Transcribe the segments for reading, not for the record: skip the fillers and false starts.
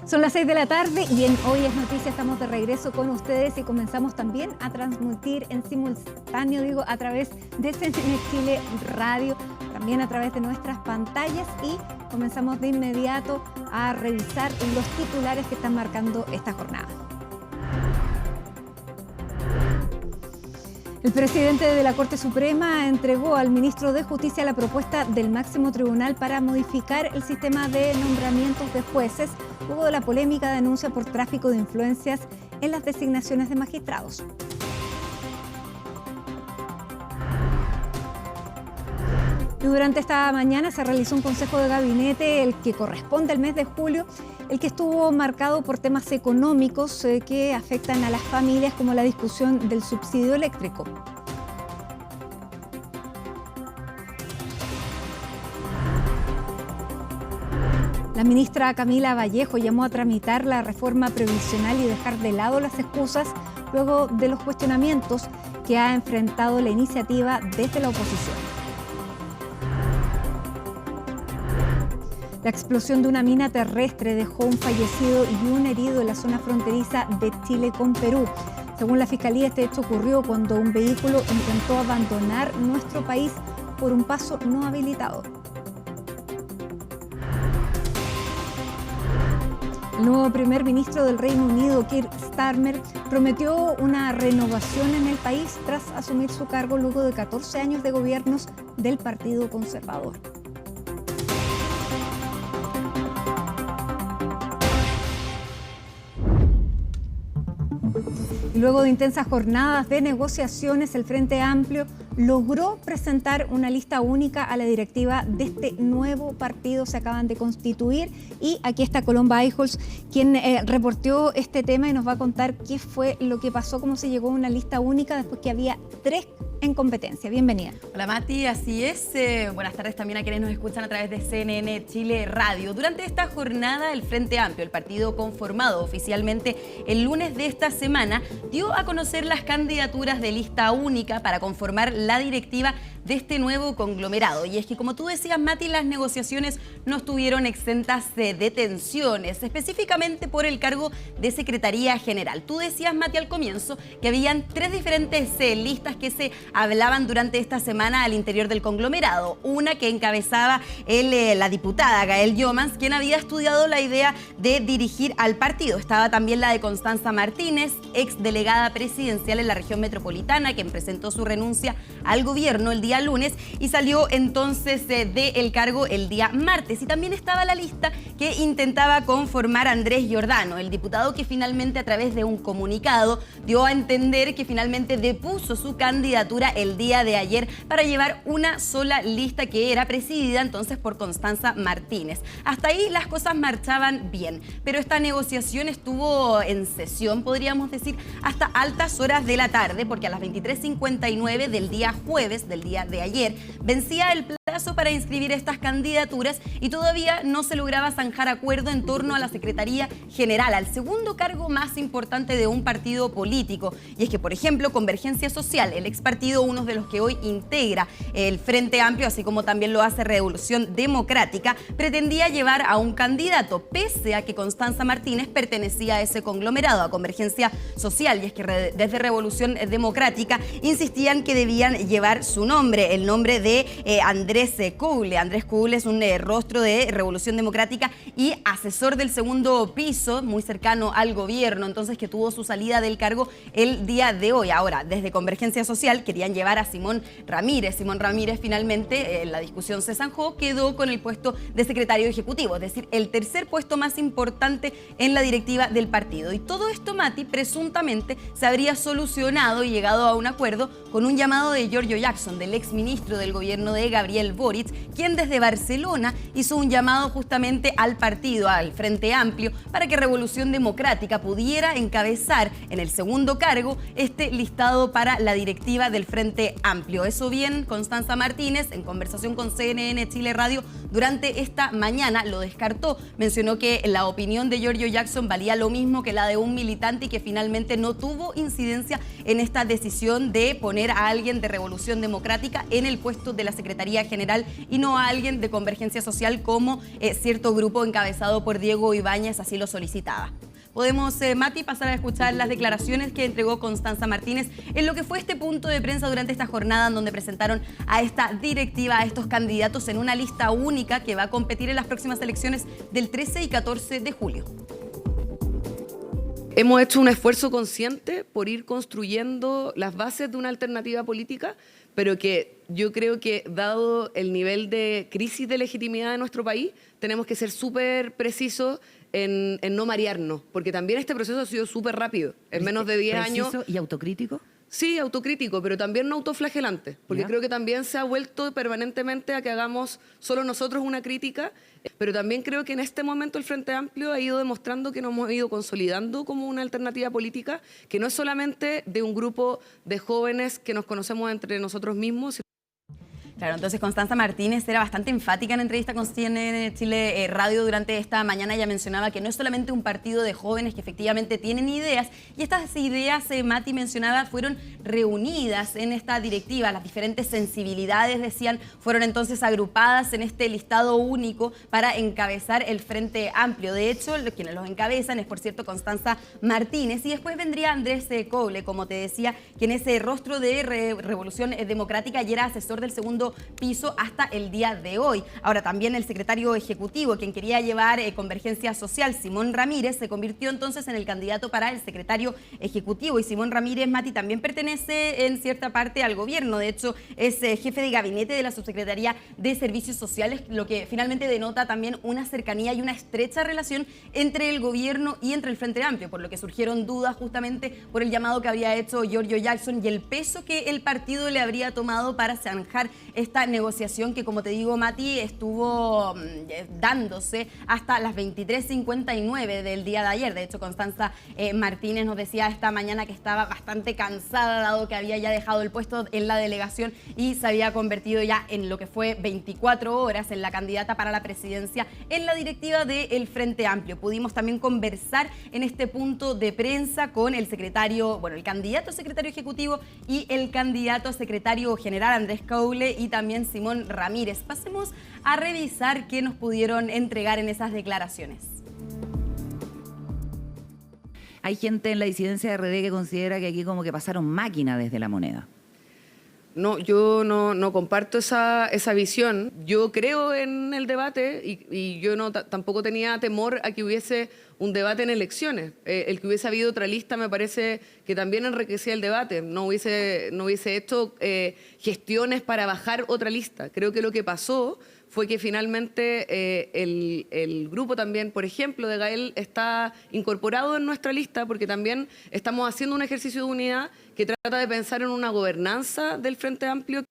Son las 6 de la tarde y en Hoy es Noticia estamos de regreso con ustedes y comenzamos también a transmitir en simultáneo, a través de CNN Chile Radio, también a través de nuestras pantallas, y comenzamos de inmediato a revisar los titulares que están marcando esta jornada. El presidente de la Corte Suprema entregó al ministro de Justicia la propuesta del máximo tribunal para modificar el sistema de nombramientos de jueces luego de la polémica denuncia por tráfico de influencias en las designaciones de magistrados. Durante esta mañana se realizó un consejo de gabinete, el que corresponde al mes de julio, el que estuvo marcado por temas económicos que afectan a las familias, como la discusión del subsidio eléctrico. La ministra Camila Vallejo llamó a tramitar la reforma previsional y dejar de lado las excusas luego de los cuestionamientos que ha enfrentado la iniciativa desde la oposición. La explosión de una mina terrestre dejó un fallecido y un herido en la zona fronteriza de Chile con Perú. Según la Fiscalía, este hecho ocurrió cuando un vehículo intentó abandonar nuestro país por un paso no habilitado. El nuevo primer ministro del Reino Unido, Keir Starmer, prometió una renovación en el país tras asumir su cargo luego de 14 años de gobiernos del Partido Conservador. Y luego de intensas jornadas de negociaciones, el Frente Amplio logró presentar una lista única a la directiva de este nuevo partido. Se acaban de constituir y aquí está Colomba Eijols, quien reportó este tema y nos va a contar qué fue lo que pasó, cómo se llegó a una lista única después que había 3 en competencia. Bienvenida. Hola Mati, así es. Buenas tardes también a quienes nos escuchan a través de CNN Chile Radio. Durante esta jornada, el Frente Amplio, el partido conformado oficialmente el lunes de esta semana, dio a conocer las candidaturas de lista única para conformar la directiva de este nuevo conglomerado. Y es que, como tú decías, Mati, las negociaciones no estuvieron exentas de tensiones, específicamente por el cargo de Secretaría General. Tú decías, Mati, al comienzo que habían 3 diferentes listas que se hablaban durante esta semana al interior del conglomerado. Una que encabezaba la diputada Gael Jomans, quien había estudiado la idea de dirigir al partido. Estaba también la de Constanza Martínez, ex delegada presidencial en la región metropolitana, quien presentó su renuncia al gobierno el día lunes y salió entonces del cargo el día martes. Y también estaba la lista que intentaba conformar Andrés Giordano, el diputado que finalmente, a través de un comunicado, dio a entender que finalmente depuso su candidatura el día de ayer para llevar una sola lista que era presidida entonces por Constanza Martínez. Hasta ahí las cosas marchaban bien, pero esta negociación estuvo en sesión, podríamos decir, hasta altas horas de la tarde, porque a las 23:59 del día jueves, del día de ayer, vencía el plazo para inscribir estas candidaturas y todavía no se lograba zanjar acuerdo en torno a la Secretaría General, al segundo cargo más importante de un partido político. Y es que, por ejemplo, Convergencia Social, el ex partido, uno de los que hoy integra el Frente Amplio, así como también lo hace Revolución Democrática, pretendía llevar a un candidato, pese a que Constanza Martínez pertenecía a ese conglomerado, a Convergencia Social. Y es que desde Revolución Democrática insistían que debían llevar su nombre, el nombre de Andrés Cougle. Andrés Cougle es un rostro de Revolución Democrática y asesor del segundo piso, muy cercano al gobierno, entonces, que tuvo su salida del cargo el día de hoy. Ahora, desde Convergencia Social querían llevar a Simón Ramírez. Simón Ramírez finalmente, la discusión se zanjó, quedó con el puesto de secretario ejecutivo, es decir, el tercer puesto más importante en la directiva del partido. Y todo esto, Mati, presuntamente se habría solucionado y llegado a un acuerdo con un llamado de Giorgio Jackson, del exministro del gobierno de Gabriel Boric, quien desde Barcelona hizo un llamado justamente al partido, al Frente Amplio, para que Revolución Democrática pudiera encabezar en el segundo cargo este listado para la directiva del Frente Amplio. Eso bien, Constanza Martínez, en conversación con CNN Chile Radio durante esta mañana, lo descartó. Mencionó que la opinión de Giorgio Jackson valía lo mismo que la de un militante y que finalmente no tuvo incidencia en esta decisión de poner a alguien de Revolución Democrática en el puesto de la Secretaría General general y no a alguien de Convergencia Social como cierto grupo encabezado por Diego Ibáñez así lo solicitaba. Podemos, Mati, pasar a escuchar las declaraciones que entregó Constanza Martínez en lo que fue este punto de prensa durante esta jornada en donde presentaron a esta directiva, a estos candidatos en una lista única que va a competir en las próximas elecciones del 13 y 14 de julio. Hemos hecho un esfuerzo consciente por ir construyendo las bases de una alternativa política, pero que yo creo que, dado el nivel de crisis de legitimidad de nuestro país, tenemos que ser súper precisos en no marearnos, porque también este proceso ha sido súper rápido. En menos de 10 años... ¿Preciso y autocrítico? Sí, autocrítico, pero también no autoflagelante, porque ¿Ya? creo que también se ha vuelto permanentemente a que hagamos solo nosotros una crítica, pero también creo que en este momento el Frente Amplio ha ido demostrando que nos hemos ido consolidando como una alternativa política, que no es solamente de un grupo de jóvenes que nos conocemos entre nosotros mismos. Claro, entonces Constanza Martínez era bastante enfática en entrevista con CNN Chile Radio durante esta mañana. Ella mencionaba que no es solamente un partido de jóvenes que efectivamente tienen ideas, y estas ideas, Mati mencionaba, fueron reunidas en esta directiva. Las diferentes sensibilidades, decían, fueron entonces agrupadas en este listado único para encabezar el Frente Amplio. De hecho, quienes los encabezan es, por cierto, Constanza Martínez, y después vendría Andrés Coble, como te decía, quien es rostro de Revolución Democrática y era asesor del segundo piso hasta el día de hoy. Ahora también el secretario ejecutivo, quien quería llevar Convergencia Social, Simón Ramírez, se convirtió entonces en el candidato para el secretario ejecutivo. Y Simón Ramírez, Mati, también pertenece en cierta parte al gobierno. De hecho, es jefe de gabinete de la Subsecretaría de Servicios Sociales, lo que finalmente denota también una cercanía y una estrecha relación entre el gobierno y entre el Frente Amplio, por lo que surgieron dudas justamente por el llamado que había hecho Giorgio Jackson y el peso que el partido le habría tomado para zanjar esta negociación que, como te digo, Mati, estuvo dándose hasta las 23:59 del día de ayer. De hecho, Constanza Martínez nos decía esta mañana que estaba bastante cansada, dado que había ya dejado el puesto en la delegación y se había convertido ya en lo que fue 24 horas en la candidata para la presidencia en la directiva del Frente Amplio. Pudimos también conversar en este punto de prensa con el secretario, bueno, el candidato secretario ejecutivo y el candidato secretario general, Andrés Coble, y también Simón Ramírez. Pasemos a revisar qué nos pudieron entregar en esas declaraciones. Hay gente en la disidencia de RD que considera que aquí como que pasaron máquina desde La Moneda. No, yo no comparto esa visión. Yo creo en el debate y yo tampoco tenía temor a que hubiese un debate en elecciones. El que hubiese habido otra lista me parece que también enriquecía el debate. No hubiese hecho gestiones para bajar otra lista. Creo que lo que pasó fue que finalmente el grupo también, por ejemplo, de Gael está incorporado en nuestra lista porque también estamos haciendo un ejercicio de unidad que trata de pensar en una gobernanza del Frente Amplio.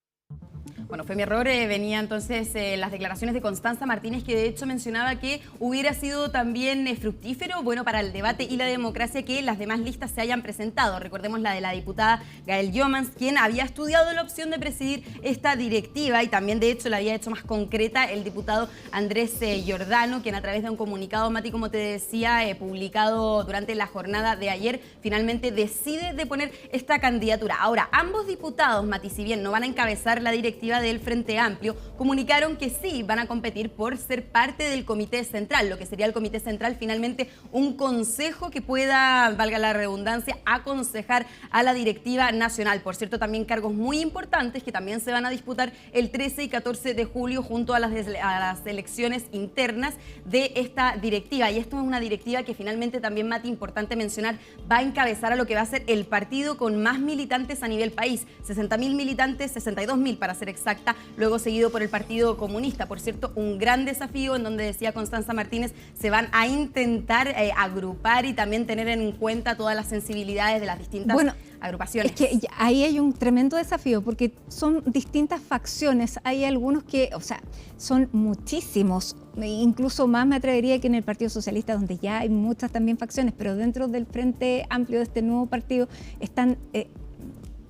Bueno, fue mi error. Venía entonces las declaraciones de Constanza Martínez, que de hecho mencionaba que hubiera sido también fructífero, bueno, para el debate y la democracia que las demás listas se hayan presentado. Recordemos la de la diputada Gael Jomans, quien había estudiado la opción de presidir esta directiva y también de hecho la había hecho más concreta el diputado Andrés Giordano, quien a través de un comunicado, Mati, como te decía, publicado durante la jornada de ayer, finalmente decide de poner esta candidatura. Ahora, ambos diputados, Mati, si bien no van a encabezar la directiva del Frente Amplio, comunicaron que sí van a competir por ser parte del Comité Central, lo que sería el Comité Central, finalmente un consejo que pueda, valga la redundancia, aconsejar a la directiva nacional. Por cierto, también cargos muy importantes que también se van a disputar el 13 y 14 de julio junto a las elecciones internas de esta directiva. Y esto es una directiva que finalmente también, Mati, importante mencionar, va a encabezar a lo que va a ser el partido con más militantes a nivel país. 60.000 militantes, 62.000 para ser exacta, luego seguido por el Partido Comunista. Por cierto, un gran desafío en donde decía Constanza Martínez, se van a intentar agrupar y también tener en cuenta todas las sensibilidades de las distintas agrupaciones. Es que ahí hay un tremendo desafío porque son distintas facciones. Hay algunos que, o sea, son muchísimos, incluso más me atrevería que en el Partido Socialista, donde ya hay muchas también facciones, pero dentro del Frente Amplio de este nuevo partido están,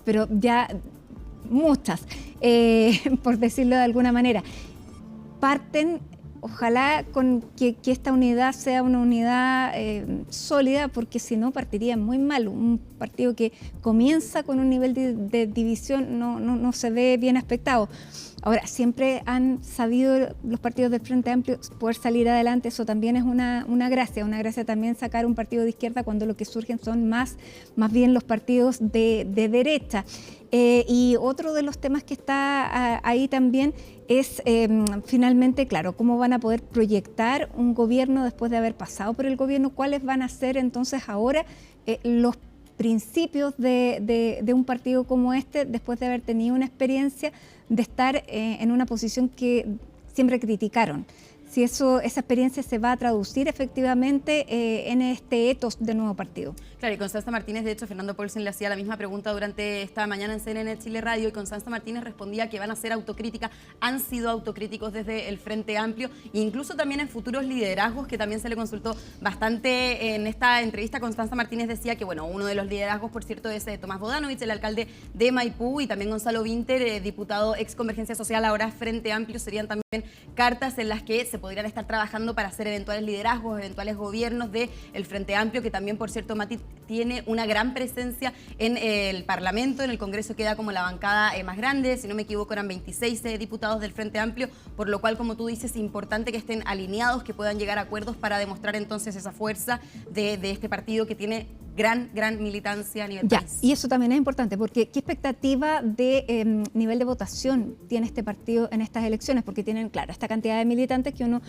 pero ya muchas, por decirlo de alguna manera. Parten ojalá que esta unidad sea una unidad sólida, porque si no partiría muy mal. Un partido que comienza con un nivel de división no se ve bien aspectado. Ahora, siempre han sabido los partidos del Frente Amplio poder salir adelante, eso también es una gracia también sacar un partido de izquierda cuando lo que surgen son más bien los partidos de derecha. Y otro de los temas que está ahí también es finalmente, claro, cómo van a poder proyectar un gobierno después de haber pasado por el gobierno, cuáles van a ser entonces ahora los principios de un partido como este, después de haber tenido una experiencia de estar en una posición que siempre criticaron. Si esa experiencia se va a traducir efectivamente en este etos del nuevo partido. Claro, y Constanza Martínez, de hecho, Fernando Paulsen le hacía la misma pregunta durante esta mañana en CNN Chile Radio, y Constanza Martínez respondía que van a ser autocrítica, han sido autocríticos desde el Frente Amplio, e incluso también en futuros liderazgos, que también se le consultó bastante en esta entrevista. Constanza Martínez decía que, bueno, uno de los liderazgos, por cierto, es Tomás Bodanovich, el alcalde de Maipú, y también Gonzalo Vinter, diputado ex Convergencia Social, ahora Frente Amplio, serían también cartas en las que se podrían estar trabajando para hacer eventuales liderazgos, eventuales gobiernos del Frente Amplio, que también, por cierto, Mati, tiene una gran presencia en el Parlamento. En el Congreso queda como la bancada más grande, si no me equivoco eran 26 diputados del Frente Amplio, por lo cual, como tú dices, es importante que estén alineados, que puedan llegar a acuerdos para demostrar entonces esa fuerza de este partido que tiene gran militancia a nivel país. Y eso también es importante, porque ¿qué expectativa de nivel de votación tiene este partido en estas elecciones? Porque tienen, claro, esta cantidad de militantes que uno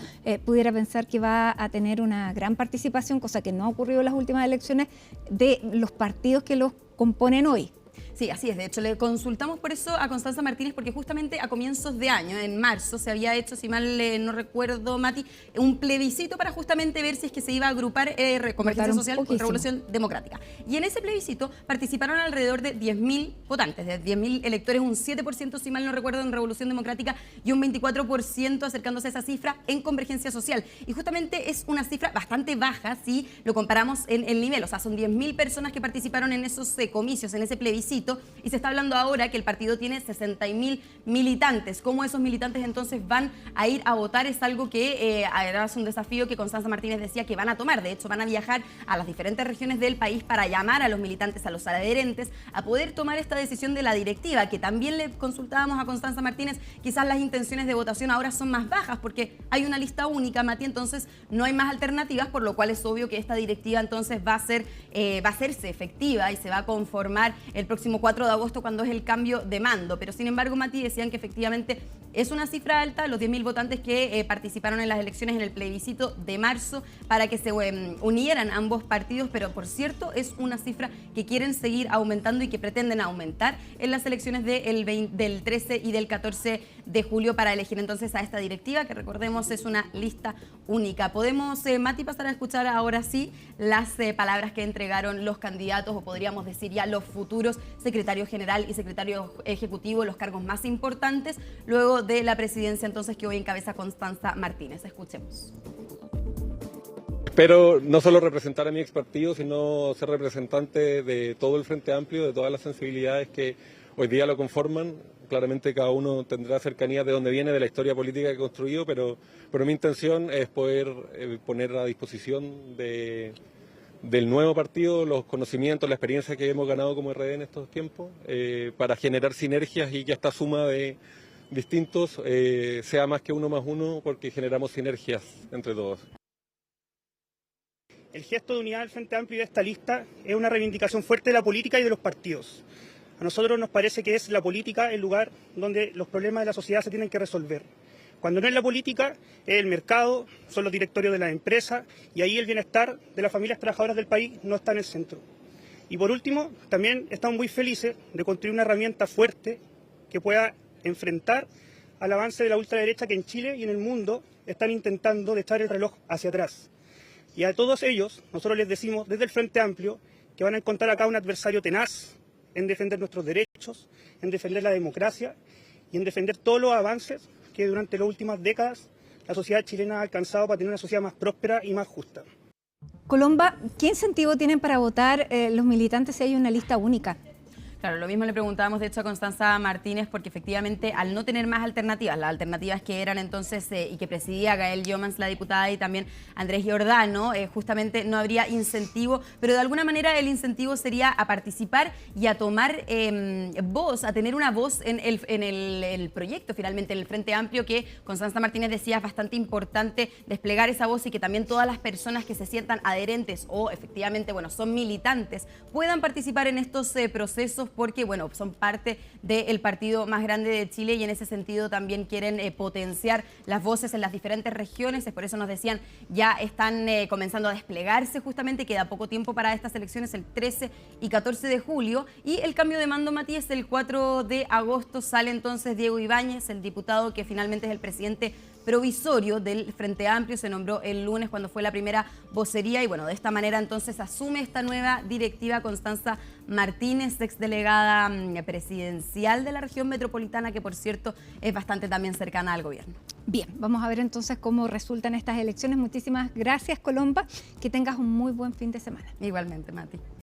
pudiera pensar que va a tener una gran participación, cosa que no ha ocurrido en las últimas elecciones, de los partidos que los componen hoy. Sí, así es. De hecho, le consultamos por eso a Constanza Martínez, porque justamente a comienzos de año, en marzo, se había hecho, si mal no recuerdo, Mati, un plebiscito para justamente ver si es que se iba a agrupar Convergencia Social con Revolución Democrática. Y en ese plebiscito participaron alrededor de 10.000 votantes, de 10.000 electores, un 7%, si mal no recuerdo, en Revolución Democrática y un 24% acercándose a esa cifra en Convergencia Social. Y justamente es una cifra bastante baja si lo comparamos en el nivel. O sea, son 10.000 personas que participaron en esos comicios, en ese plebiscito, y se está hablando ahora que el partido tiene 60.000 militantes. ¿Cómo esos militantes entonces van a ir a votar? Es algo que es un desafío que Constanza Martínez decía que van a tomar. De hecho, van a viajar a las diferentes regiones del país para llamar a los militantes, a los adherentes, a poder tomar esta decisión de la directiva, que también le consultábamos a Constanza Martínez. Quizás las intenciones de votación ahora son más bajas porque hay una lista única, Mati, entonces no hay más alternativas, por lo cual es obvio que esta directiva entonces va a hacerse efectiva y se va a conformar el próximo 4 de agosto, cuando es el cambio de mando. Pero sin embargo, Mati, decían que efectivamente es una cifra alta, los 10.000 votantes que participaron en las elecciones en el plebiscito de marzo para que se unieran ambos partidos, pero por cierto es una cifra que quieren seguir aumentando y que pretenden aumentar en las elecciones del 13 y del 14 de julio para elegir entonces a esta directiva, que recordemos es una lista única. Podemos, Mati, pasar a escuchar ahora sí las palabras que entregaron los candidatos, o podríamos decir ya los futuros secretario general y secretario ejecutivo, los cargos más importantes, luego de la presidencia entonces que hoy encabeza Constanza Martínez. Escuchemos. Espero no solo representar a mi ex partido, sino ser representante de todo el Frente Amplio, de todas las sensibilidades que hoy día lo conforman. Claramente cada uno tendrá cercanía de donde viene, de la historia política que ha construido, pero mi intención es poder poner a disposición del nuevo partido los conocimientos, la experiencia que hemos ganado como RD en estos tiempos, para generar sinergias y que esta suma de distintos sea más que 1 más 1, porque generamos sinergias entre todos. El gesto de unidad del Frente Amplio y de esta lista es una reivindicación fuerte de la política y de los partidos. A nosotros nos parece que es la política el lugar donde los problemas de la sociedad se tienen que resolver. Cuando no es la política, es el mercado, son los directorios de las empresas, y ahí el bienestar de las familias trabajadoras del país no está en el centro. Y por último, también estamos muy felices de construir una herramienta fuerte que pueda enfrentar al avance de la ultraderecha que en Chile y en el mundo están intentando de echar el reloj hacia atrás. Y a todos ellos, nosotros les decimos desde el Frente Amplio que van a encontrar acá un adversario tenaz en defender nuestros derechos, en defender la democracia y en defender todos los avances que durante las últimas décadas la sociedad chilena ha alcanzado para tener una sociedad más próspera y más justa. Colomba, ¿qué incentivo tienen para votar los militantes si hay una lista única? Claro, lo mismo le preguntábamos de hecho a Constanza Martínez, porque efectivamente al no tener más alternativas, las alternativas que eran entonces y que presidía Gael Jomans, la diputada, y también Andrés Giordano, justamente no habría incentivo, pero de alguna manera el incentivo sería a participar y a tomar voz, a tener una voz en el proyecto, finalmente, en el Frente Amplio, que Constanza Martínez decía es bastante importante desplegar esa voz y que también todas las personas que se sientan adherentes o efectivamente, bueno, son militantes, puedan participar en estos procesos, porque bueno, son parte del partido más grande de Chile y en ese sentido también quieren potenciar las voces en las diferentes regiones. Es por eso nos decían, ya están comenzando a desplegarse justamente, queda poco tiempo para estas elecciones, el 13 y 14 de julio, y el cambio de mando, Matías, el 4 de agosto sale entonces Diego Ibáñez, el diputado que finalmente es el presidente provisorio del Frente Amplio, se nombró el lunes cuando fue la primera vocería y bueno, de esta manera entonces asume esta nueva directiva Constanza Martínez, exdelegada presidencial de la región metropolitana, que por cierto es bastante también cercana al gobierno. Bien, vamos a ver entonces cómo resultan estas elecciones. Muchísimas gracias, Colomba, que tengas un muy buen fin de semana. Igualmente, Mati.